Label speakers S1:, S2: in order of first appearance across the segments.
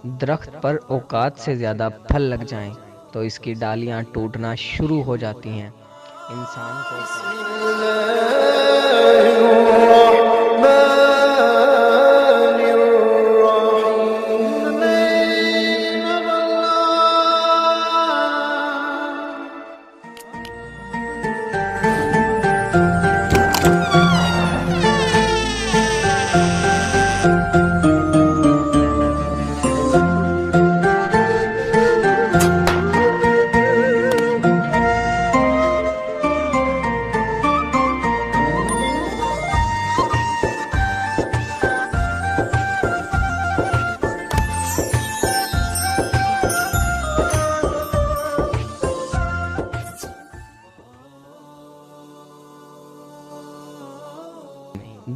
S1: درخت پر اوقات سے زیادہ پھل لگ جائیں تو اس کی ڈالیاں ٹوٹنا شروع ہو جاتی ہیں۔ انسان کو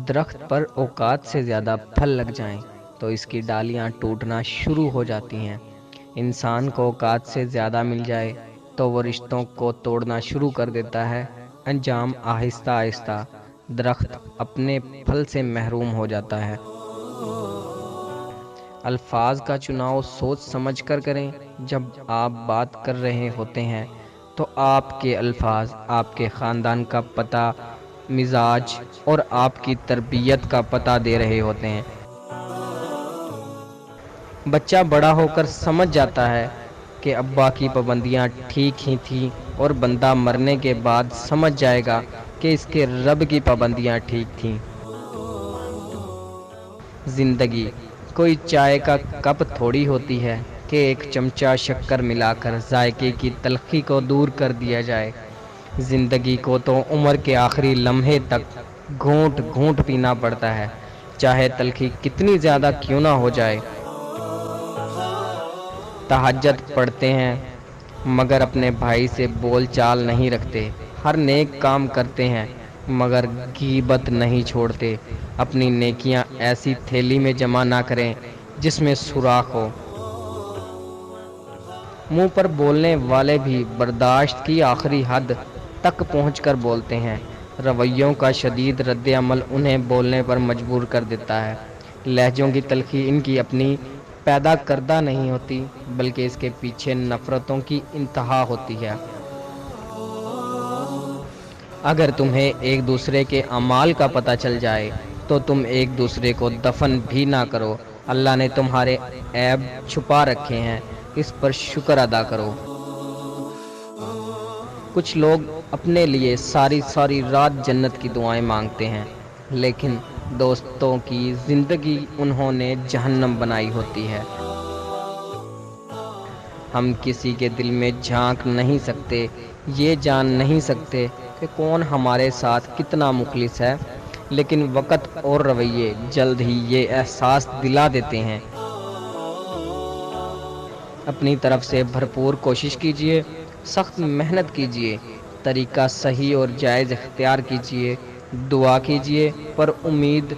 S1: درخت پر اوقات سے زیادہ پھل لگ جائیں تو اس کی ڈالیاں ٹوٹنا شروع ہو جاتی ہیں۔ انسان کو اوقات سے زیادہ مل جائے تو وہ رشتوں کو توڑنا شروع کر دیتا ہے۔ انجام آہستہ آہستہ درخت اپنے پھل سے محروم ہو جاتا ہے۔ الفاظ کا چناؤ سوچ سمجھ کر کریں۔ جب آپ بات کر رہے ہوتے ہیں تو آپ کے الفاظ آپ کے خاندان کا پتہ، مزاج اور آپ کی تربیت کا پتہ دے رہے ہوتے ہیں۔ بچہ بڑا ہو کر سمجھ جاتا ہے کہ ابا کی پابندیاں ٹھیک ہی تھیں، اور بندہ مرنے کے بعد سمجھ جائے گا کہ اس کے رب کی پابندیاں ٹھیک تھیں۔ زندگی کوئی چائے کا کپ تھوڑی ہوتی ہے کہ ایک چمچہ شکر ملا کر ذائقے کی تلخی کو دور کر دیا جائے۔ زندگی کو تو عمر کے آخری لمحے تک گھونٹ گھونٹ پینا پڑتا ہے، چاہے تلخی کتنی زیادہ کیوں نہ ہو جائے۔ تہجد پڑھتے ہیں مگر اپنے بھائی سے بول چال نہیں رکھتے، ہر نیک کام کرتے ہیں مگر غیبت نہیں چھوڑتے۔ اپنی نیکیاں ایسی تھیلی میں جمع نہ کریں جس میں سوراخ ہو۔ منہ پر بولنے والے بھی برداشت کی آخری حد تک پہنچ کر بولتے ہیں۔ رویوں کا شدید رد عمل انہیں بولنے پر مجبور کر دیتا ہے۔ لہجوں کی تلخی ان کی اپنی پیدا کردہ نہیں ہوتی، بلکہ اس کے پیچھے نفرتوں کی انتہا ہوتی ہے۔ اگر تمہیں ایک دوسرے کے اعمال کا پتہ چل جائے تو تم ایک دوسرے کو دفن بھی نہ کرو۔ اللہ نے تمہارے عیب چھپا رکھے ہیں، اس پر شکر ادا کرو۔ کچھ لوگ اپنے لیے ساری رات جنت کی دعائیں مانگتے ہیں، لیکن دوستوں کی زندگی انہوں نے جہنم بنائی ہوتی ہے۔ ہم کسی کے دل میں جھانک نہیں سکتے، یہ جان نہیں سکتے کہ کون ہمارے ساتھ کتنا مخلص ہے، لیکن وقت اور رویے جلد ہی یہ احساس دلا دیتے ہیں۔ اپنی طرف سے بھرپور کوشش کیجیے، سخت محنت کیجیے، طریقہ صحیح اور جائز اختیار کیجیے، دعا کیجیے، پر امید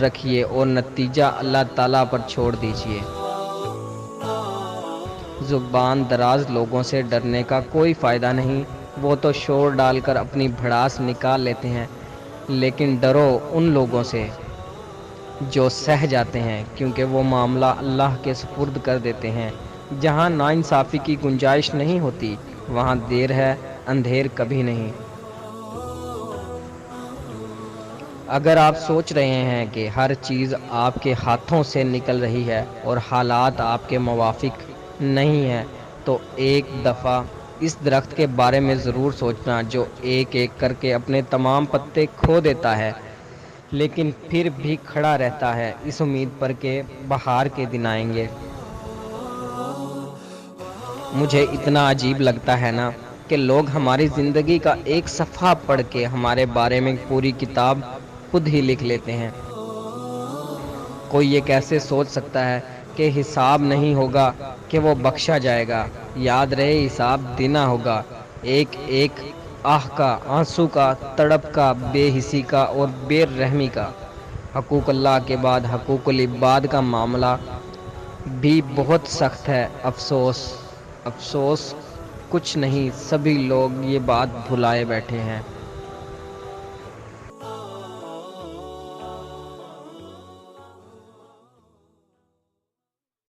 S1: رکھیے اور نتیجہ اللہ تعالیٰ پر چھوڑ دیجیے۔ زبان دراز لوگوں سے ڈرنے کا کوئی فائدہ نہیں، وہ تو شور ڈال کر اپنی بھڑاس نکال لیتے ہیں، لیکن ڈرو ان لوگوں سے جو سہ جاتے ہیں، کیونکہ وہ معاملہ اللہ کے سپرد کر دیتے ہیں۔ جہاں ناانصافی کی گنجائش نہیں ہوتی وہاں دیر ہے اندھیر کبھی نہیں۔ اگر آپ سوچ رہے ہیں کہ ہر چیز آپ کے ہاتھوں سے نکل رہی ہے اور حالات آپ کے موافق نہیں ہیں، تو ایک دفعہ اس درخت کے بارے میں ضرور سوچنا جو ایک ایک کر کے اپنے تمام پتے کھو دیتا ہے، لیکن پھر بھی کھڑا رہتا ہے اس امید پر کہ بہار کے دن آئیں گے۔ مجھے اتنا عجیب لگتا ہے نا کہ لوگ ہماری زندگی کا ایک صفحہ پڑھ کے ہمارے بارے میں پوری کتاب خود ہی لکھ لیتے ہیں۔ کوئی یہ کیسے سوچ سکتا ہے کہ حساب نہیں ہوگا کہ وہ بخشا جائے گا؟ یاد رہے حساب دینا ہوگا، ایک ایک آہ کا، آنسو کا، تڑپ کا، بے حسی کا اور بے رحمی کا۔ حقوق اللہ کے بعد حقوق العباد کا معاملہ بھی بہت سخت ہے۔ افسوس کچھ نہیں، سبھی لوگ یہ بات بھلائے بیٹھے ہیں۔